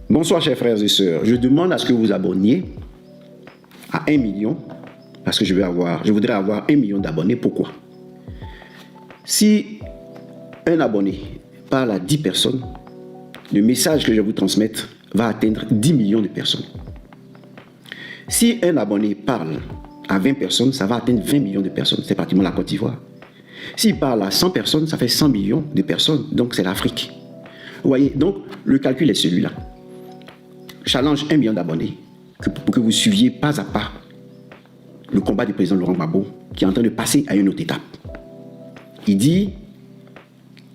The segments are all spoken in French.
Bonsoir chers frères et sœurs, je demande à ce que vous abonniez à 1 million parce que je voudrais avoir 1 million d'abonnés. Pourquoi? Si un abonné parle à 10 personnes, le message que je vais vous transmettre va atteindre 10 millions de personnes. Si un abonné parle à 20 personnes, ça va atteindre 20 millions de personnes, c'est pratiquement la Côte d'Ivoire. S'il parle à 100 personnes, ça fait 100 millions de personnes, donc c'est l'Afrique. Vous voyez, donc le calcul est celui-là. Challenge 1 million d'abonnés pour que vous suiviez pas à pas le combat du président Laurent Gbagbo qui est en train de passer à une autre étape. Il dit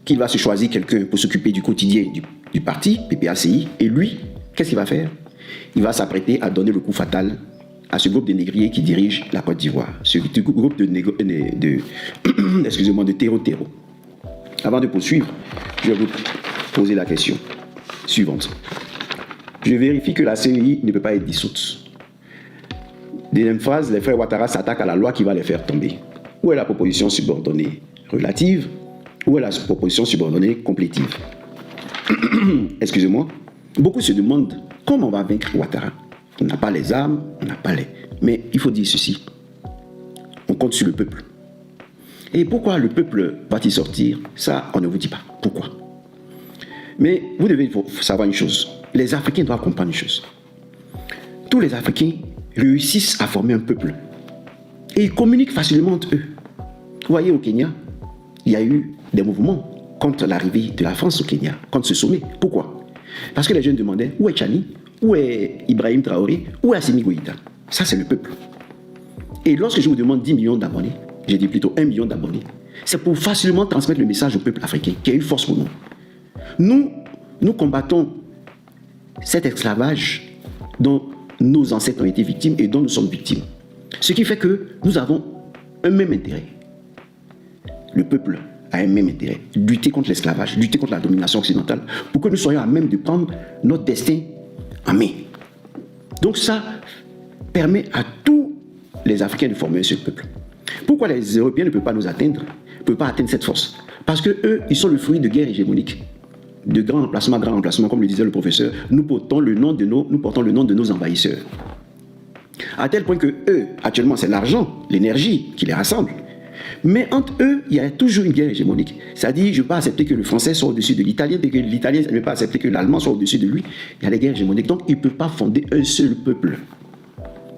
qu'il va se choisir quelqu'un pour s'occuper du quotidien du parti, PPACI, et lui, qu'est-ce qu'il va faire? Il va s'apprêter à donner le coup fatal à ce groupe de négriers qui dirige la Côte d'Ivoire, ce groupe de terreau. Avant de poursuivre, je vais vous poser la question suivante. Je vérifie que la CEI ne peut pas être dissoute. Deuxième phrase, les frères Ouattara s'attaquent à la loi qui va les faire tomber. Où est la proposition subordonnée relative? Où est la proposition subordonnée complétive? Excusez-moi. Beaucoup se demandent comment on va vaincre Ouattara. On n'a pas les armes, on n'a pas les... Mais il faut dire ceci. On compte sur le peuple. Et pourquoi le peuple va-t-il sortir? Ça, on ne vous dit pas. Pourquoi? Mais vous devez savoir une chose. Les Africains doivent comprendre une chose. Tous les Africains réussissent à former un peuple. Et ils communiquent facilement entre eux. Vous voyez, au Kenya, il y a eu des mouvements contre l'arrivée de la France au Kenya, contre ce sommet. Pourquoi? Parce que les jeunes demandaient où est Chani, où est Ibrahim Traoré, où est Assimi Goïta. Ça, c'est le peuple. Et lorsque je vous demande 10 millions d'abonnés, j'ai dit plutôt 1 million d'abonnés, c'est pour facilement transmettre le message au peuple africain, qui a une force pour nous. Nous combattons cet esclavage dont nos ancêtres ont été victimes et dont nous sommes victimes. Ce qui fait que nous avons un même intérêt. Le peuple a un même intérêt. Lutter contre l'esclavage, lutter contre la domination occidentale, pour que nous soyons à même de prendre notre destin en main. Donc ça permet à tous les Africains de former un seul peuple. Pourquoi les Européens ne peuvent pas nous atteindre, ne peuvent pas atteindre cette force? Parce qu'eux, ils sont le fruit de guerres hégémoniques. De grands remplacements, comme le disait le professeur, nous portons le nom de nos envahisseurs. À tel point que eux, actuellement, c'est l'argent, l'énergie qui les rassemble. Mais entre eux, il y a toujours une guerre hégémonique. C'est-à-dire, je ne peux pas accepter que le français soit au-dessus de l'italien, et que l'italien ne peut pas accepter que l'allemand soit au-dessus de lui. Il y a les guerres hégémoniques. Donc, ils ne peuvent pas fonder un seul peuple.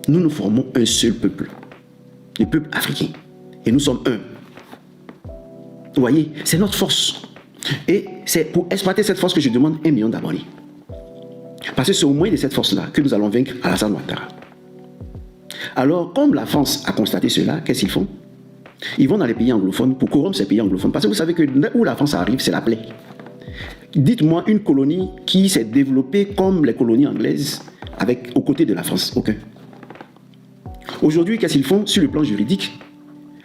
Nous formons un seul peuple. Le peuple africain. Et nous sommes un. Vous voyez, c'est notre force. Et c'est pour exploiter cette force que je demande 1 million d'abonnés. Parce que c'est au moyen de cette force-là que nous allons vaincre Alassane Ouattara. Alors, comme la France a constaté cela, qu'est-ce qu'ils font? Ils vont dans les pays anglophones pour corrompre ces pays anglophones. Parce que vous savez que où la France arrive, c'est la plaie. Dites-moi une colonie qui s'est développée comme les colonies anglaises, aux côtés de la France. Aucun. Aujourd'hui, qu'est-ce qu'ils font sur le plan juridique?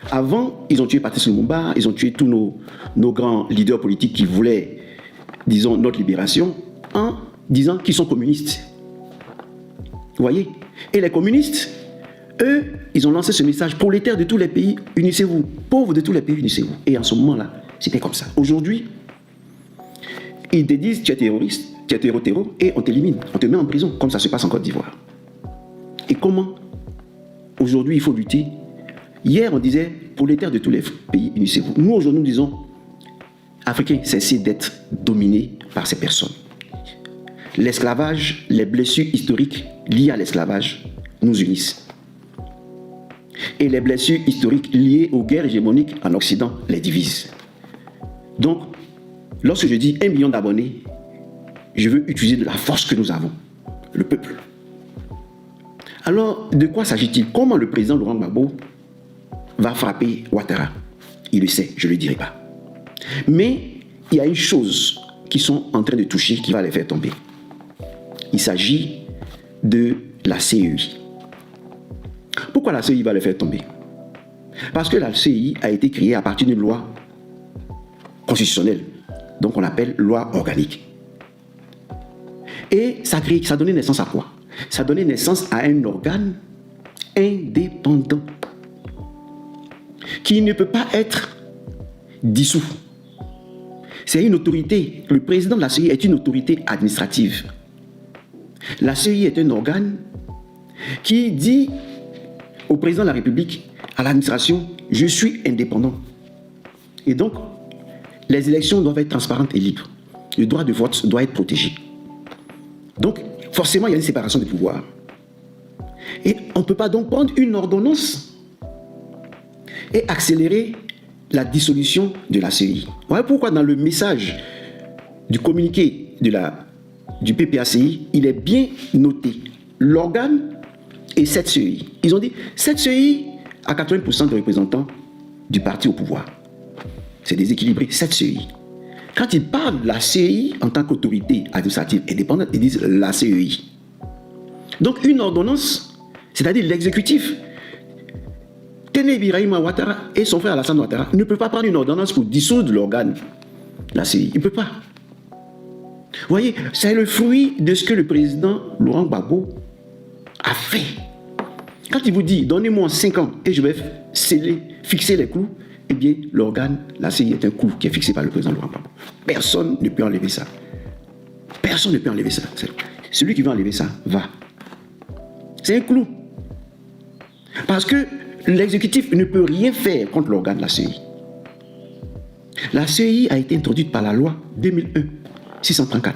Avant, ils ont tué Patrice Lumumba, ils ont tué tous nos grands leaders politiques qui voulaient, disons, notre libération, en disant qu'ils sont communistes. Vous voyez? Et les communistes, eux, ils ont lancé ce message: prolétaires de tous les pays, unissez-vous. Pauvres de tous les pays, unissez-vous. Et en ce moment-là, c'était comme ça. Aujourd'hui, ils te disent: tu es terroriste, tu es terreau, et on t'élimine, on te met en prison, comme ça se passe en Côte d'Ivoire. Et comment? Aujourd'hui, il faut lutter. Hier, on disait prolétaires de tous les pays, unissez-vous. Nous, aujourd'hui, nous disons Africains, cessez d'être dominés par ces personnes. L'esclavage, les blessures historiques liées à l'esclavage nous unissent. Et les blessures historiques liées aux guerres hégémoniques en Occident les divisent. Donc, lorsque je dis 1 million d'abonnés, je veux utiliser de la force que nous avons, le peuple. Alors, de quoi s'agit-il? Comment le président Laurent Gbagbo va frapper Ouattara? Il le sait, je ne le dirai pas. Mais il y a une chose qu'ils sont en train de toucher qui va les faire tomber. Il s'agit de la CEI. Pourquoi la CEI va les faire tomber? Parce que la CEI a été créée à partir d'une loi constitutionnelle, donc on appelle loi organique. Et ça donnait naissance à quoi? Ça donnait naissance à un organe indépendant qui ne peut pas être dissous. C'est une autorité. Le président de la CEI est une autorité administrative. La CEI est un organe qui dit au président de la République, à l'administration, je suis indépendant. Et donc, les élections doivent être transparentes et libres. Le droit de vote doit être protégé. Donc, forcément, il y a une séparation des pouvoirs. Et on ne peut pas donc prendre une ordonnance et accélérer la dissolution de la CEI. Voilà pourquoi dans le message du communiqué du PPACI, il est bien noté l'organe et cette CEI. Ils ont dit, cette CEI a 80% de représentants du parti au pouvoir. C'est déséquilibré, cette CEI. Quand ils parlent de la CEI en tant qu'autorité administrative indépendante, ils disent la CEI. Donc une ordonnance, c'est-à-dire l'exécutif, Téné Birahima Ouattara et son frère Alassane Ouattara ne peuvent pas prendre une ordonnance pour dissoudre l'organe, la CEI. Ils ne peuvent pas. Vous voyez, c'est le fruit de ce que le président Laurent Gbagbo a fait. Quand il vous dit, donnez-moi 5 ans et je vais fixer les clous, eh bien, l'organe, la CEI est un clou qui est fixé par le président Laurent Gbagbo. Personne ne peut enlever ça. Personne ne peut enlever ça. Celui qui veut enlever ça, va. C'est un clou. Parce que l'exécutif ne peut rien faire contre l'organe de la CEI. La CEI a été introduite par la loi 2001-634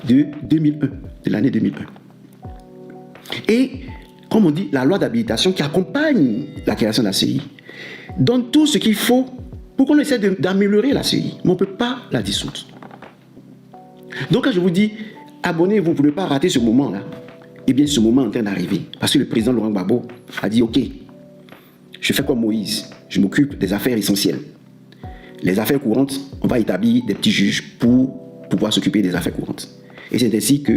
de 2001, de l'année 2001. Et, comme on dit, la loi d'habilitation qui accompagne la création de la CEI donne tout ce qu'il faut pour qu'on essaie d'améliorer la CEI. Mais on ne peut pas la dissoudre. Donc, quand je vous dis, abonnez-vous, vous ne pouvez pas rater ce moment-là. Eh bien, ce moment est en train d'arriver. Parce que le président Laurent Gbagbo a dit, OK, je fais comme Moïse, je m'occupe des affaires essentielles. Les affaires courantes, on va établir des petits juges pour pouvoir s'occuper des affaires courantes. Et c'est ainsi que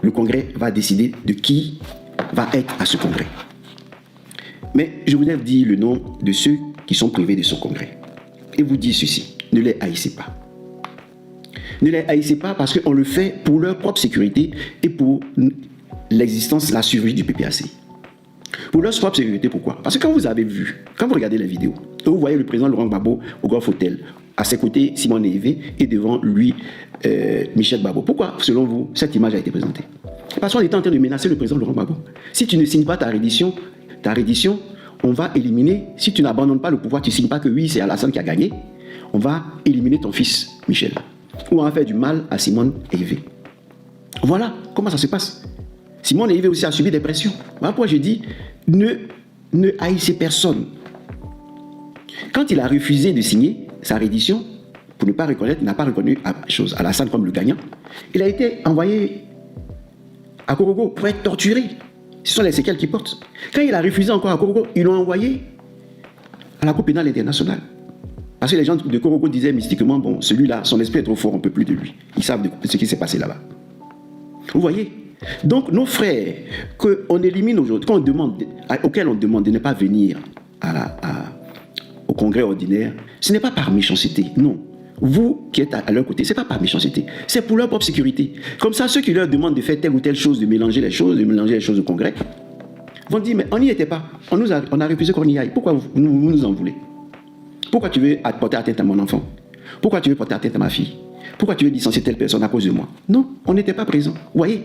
le Congrès va décider de qui va être à ce Congrès. Mais je voudrais vous dire le nom de ceux qui sont privés de ce Congrès. Et vous dire ceci, ne les haïssez pas. Ne les haïssez pas parce qu'on le fait pour leur propre sécurité et pour l'existence, la survie du PPACI. Pour leur propre sécurité, pourquoi? Parce que quand vous avez vu, quand vous regardez les vidéos, vous voyez le président Laurent Gbagbo au Golf Hotel, à ses côtés Simon Névé et devant lui Michel Gbagbo. Pourquoi, selon vous, cette image a été présentée? Parce qu'on était en train de menacer le président Laurent Gbagbo. Si tu ne signes pas ta reddition, on va éliminer, si tu n'abandonnes pas le pouvoir, tu ne signes pas que oui, c'est Alassane qui a gagné, on va éliminer ton fils Michel. Ou on va faire du mal à Simon Névé. Voilà comment ça se passe. Simon Névé aussi a subi des pressions. Voilà pourquoi je dis, ne haïssez personne. Quand il a refusé de signer sa reddition, pour ne pas reconnaître, il n'a pas reconnu Alassane comme le gagnant, il a été envoyé à Korogo pour être torturé. Ce sont les séquelles qu'il porte. Quand il a refusé encore à Korogo, ils l'ont envoyé à la Cour pénale internationale. Parce que les gens de Korogo disaient mystiquement, bon, celui-là, son esprit est trop fort, on ne peut plus de lui. Ils savent de ce qui s'est passé là-bas. Vous voyez? Donc nos frères, qu'on élimine aujourd'hui, auxquels on demande de ne pas venir au congrès ordinaire, ce n'est pas par méchanceté, non. Vous qui êtes à leur côté, ce n'est pas par méchanceté, c'est pour leur propre sécurité. Comme ça, ceux qui leur demandent de faire telle ou telle chose, de mélanger les choses au congrès, vont dire, mais on n'y était pas, on a refusé qu'on y aille, pourquoi vous nous en voulez? Pourquoi tu veux porter atteinte à mon enfant? Pourquoi tu veux porter atteinte à ma fille? Pourquoi tu veux licencier telle personne à cause de moi? Non, on n'était pas présents, vous voyez?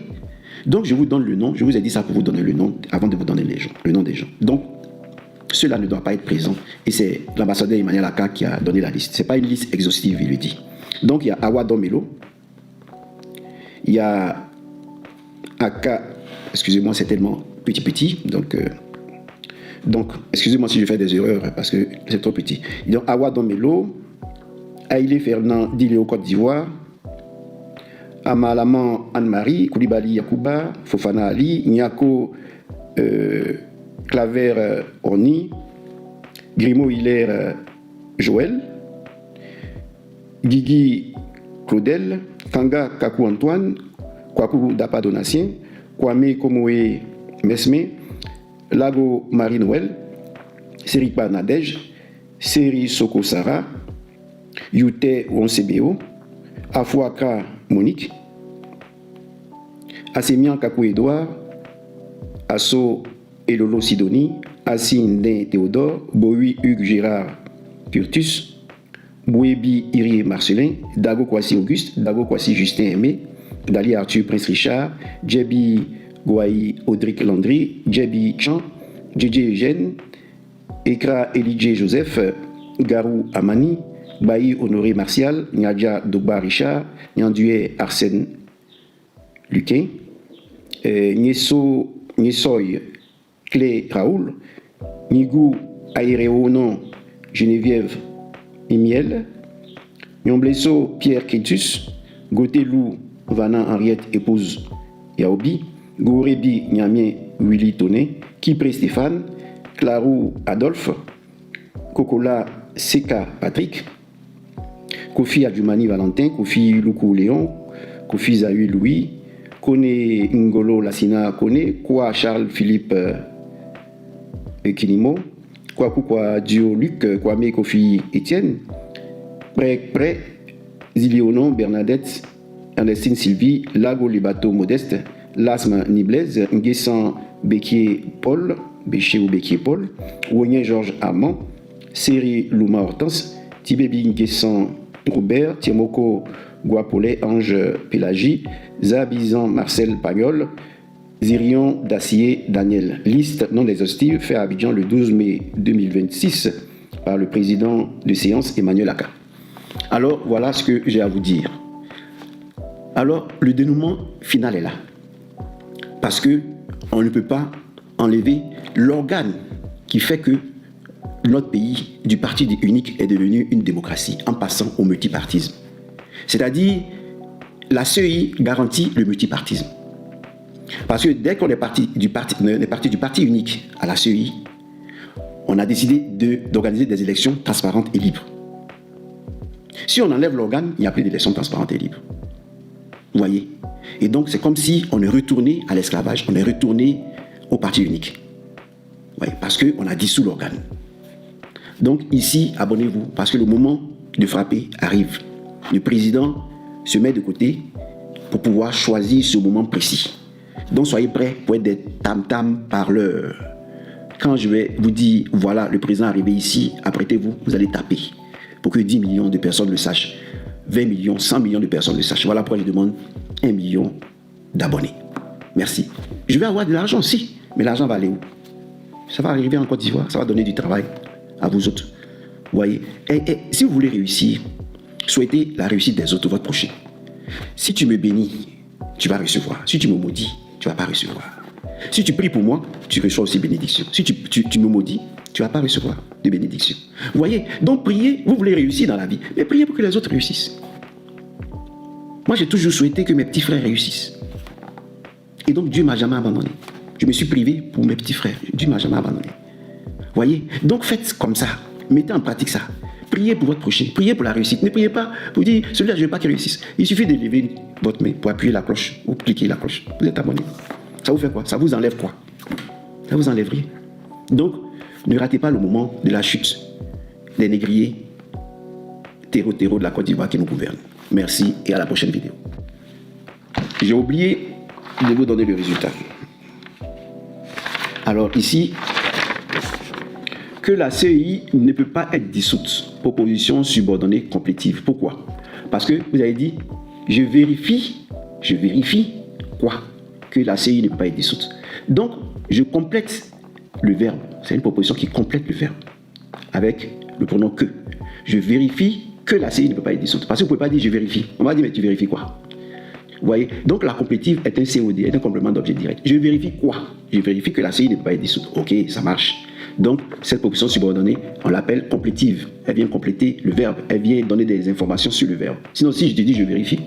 Donc je vous donne le nom, je vous ai dit ça pour vous donner le nom, avant de vous donner le nom des gens. Donc, cela ne doit pas être présent. Et c'est l'ambassadeur Emmanuel Aka qui a donné la liste. Ce n'est pas une liste exhaustive, il le dit. Donc il y a Awa Domelo, il y a Aka, excusez-moi, c'est tellement petit, donc excusez-moi si je fais des erreurs, parce que c'est trop petit. Donc Awa Domelo, Aïlé Fernand Diléo Côte d'Ivoire, Amalaman Anne-Marie, Koulibaly Yakouba, Fofana Ali, Nyako Claver Orni, Grimaud Hilaire Joël, Guigui Claudel, Kanga Kakou Antoine, Kwaku Dapa Donatien, Kwame Komoé Mesme, Lago Marie-Noël, Seripa Nadej, Seri Soko Sara, Yute Onsebeo, Afouaka Monique, Assemian Kakou Edouard, Asso Elolo Sidonie, Assine Den Théodore, Bohui Hugues Gérard Curtus, Bouébi Iri Marcelin, Dago Kwasi Auguste, Dago Kwasi Justin Aimé, Dali Arthur Prince Richard, Djebi Gouaï Audric Landry, Djebi Chan, Djedje Eugène, Ekra Elijé Joseph, Garou Amani, Baï Honoré Martial, Nyadja Dogba Richard, Nyandué Arsène Luquin, Nyesoy Clé Raoul, Nigou Aéréonon Geneviève Imiel, Nyamblesso Pierre Kétus, Gotelou Vanan Henriette épouse Yaobi, Gourebi Nyamien Willy Toné, Kipré Stéphane, Clarou Adolphe, Kokola Seka Patrick, Kofi Adjumani Valentin, Kofi Lukou Léon, Kofi Zahu Louis, Kone Ngolo Lassina Kone, Kwa Charles Philippe Kinimo, Kwa Dio Luc, Kwame Kofi Etienne, Pré Zilionon Bernadette, Ernestine Sylvie, Lago Libato Modeste, Lasma Niblaise, Nguessan Béquier Paul, Béché ou Béquier Paul, Wonien Georges Armand, Séri Louma Hortense, Tibébi Nguessan Robert, Tiemoko Guapolé Ange Pélagie, Zabizan Marcel Pagnol, Zirion Dacier Daniel. Liste non exhaustive fait à Abidjan le 12 mai 2026 par le président de séance Emmanuel Aka. Alors voilà ce que j'ai à vous dire. Alors le dénouement final est là. Parce que on ne peut pas enlever l'organe qui fait que notre pays du parti unique est devenu une démocratie en passant au multipartisme. C'est-à-dire, la CEI garantit le multipartisme. Parce que dès qu'on est parti du parti unique à la CEI, on a décidé d'organiser des élections transparentes et libres. Si on enlève l'organe, il n'y a plus d'élections transparentes et libres. Vous voyez? Et donc, c'est comme si on est retourné à l'esclavage, on est retourné au parti unique. Vous voyez? Parce qu'on a dissous l'organe. Donc, ici, abonnez-vous, parce que le moment de frapper arrive. Le président se met de côté pour pouvoir choisir ce moment précis. Donc, soyez prêts pour être des tam-tam parleurs. Quand je vais vous dire, voilà, le président est arrivé ici, apprêtez-vous, vous allez taper pour que 10 millions de personnes le sachent. 20 millions, 100 millions de personnes le sachent. Voilà pourquoi je demande 1 million d'abonnés. Merci. Je vais avoir de l'argent aussi, mais l'argent va aller où? Ça va arriver en Côte d'Ivoire, ça va donner du travail à vous autres. Vous voyez? Et si vous voulez réussir, souhaitez la réussite des autres, votre prochain. Si tu me bénis, tu vas recevoir. Si tu me maudis, tu ne vas pas recevoir. Si tu pries pour moi, tu reçois aussi bénédiction. Si tu me maudis, tu ne vas pas recevoir de bénédiction. Vous voyez? Donc priez, vous voulez réussir dans la vie, mais priez pour que les autres réussissent. Moi, j'ai toujours souhaité que mes petits frères réussissent. Et donc, Dieu ne m'a jamais abandonné. Je me suis privé pour mes petits frères. Dieu ne m'a jamais abandonné. Vous voyez? Donc, faites comme ça. Mettez en pratique ça. Priez pour votre prochain. Priez pour la réussite. Ne priez pas pour dire, celui-là, je ne veux pas qu'il réussisse. Il suffit de lever votre main pour appuyer la cloche ou cliquer la cloche. Vous êtes abonné. Ça vous fait quoi? Ça vous enlève quoi? Ça vous enlève rien. Donc, ne ratez pas le moment de la chute des négriers terreau de la Côte d'Ivoire qui nous gouvernent. Merci et à la prochaine vidéo. J'ai oublié de vous donner le résultat. Alors ici, que la CEI ne peut pas être dissoute. Proposition subordonnée complétive. Pourquoi? Parce que vous avez dit, je vérifie quoi? Que la CEI ne peut pas être dissoute. Donc, je complète le verbe. C'est une proposition qui complète le verbe avec le pronom que. Je vérifie que la CEI ne peut pas être dissoute. Parce que vous ne pouvez pas dire je vérifie. On va dire, mais tu vérifies quoi? Vous voyez? Donc, la complétive est un COD, est un complément d'objet direct. Je vérifie quoi? Je vérifie que la CEI ne peut pas être dissoute. Ok, ça marche. Donc, cette proposition subordonnée, on l'appelle complétive. Elle vient compléter le verbe. Elle vient donner des informations sur le verbe. Sinon, si je te dis je vérifie,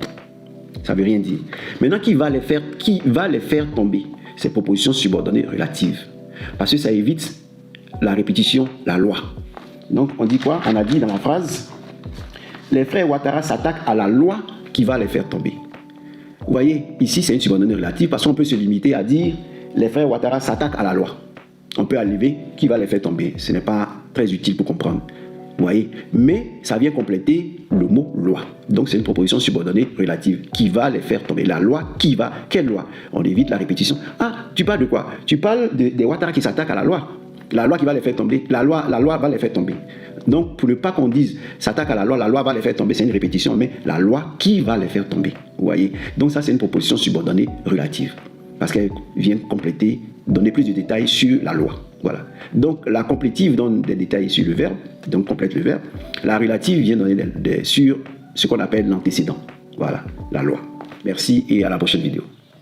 ça ne veut rien dire. Maintenant, qui va les faire tomber? Ces propositions subordonnées relatives. Parce que ça évite la répétition, la loi. Donc, on dit quoi? On a dit dans la phrase, les frères Ouattara s'attaquent à la loi qui va les faire tomber. Vous voyez, ici, c'est une subordonnée relative parce qu'on peut se limiter à dire, les frères Ouattara s'attaquent à la loi. On peut enlever qui va les faire tomber. Ce n'est pas très utile pour comprendre. Vous voyez? Mais ça vient compléter le mot loi. Donc c'est une proposition subordonnée relative qui va les faire tomber. La loi qui va. Quelle loi? On évite la répétition. Ah, tu parles de quoi? Tu parles des Ouattara qui s'attaquent à la loi. La loi qui va les faire tomber. La loi va les faire tomber. Donc, pour ne pas qu'on dise s'attaque à la loi va les faire tomber, c'est une répétition, mais la loi qui va les faire tomber. Vous voyez? Donc, ça, c'est une proposition subordonnée relative. Parce qu'elle vient compléter, donner plus de détails sur la loi. Voilà. Donc, la complétive donne des détails sur le verbe, donc complète le verbe. La relative vient donner sur ce qu'on appelle l'antécédent. Voilà, la loi. Merci et à la prochaine vidéo.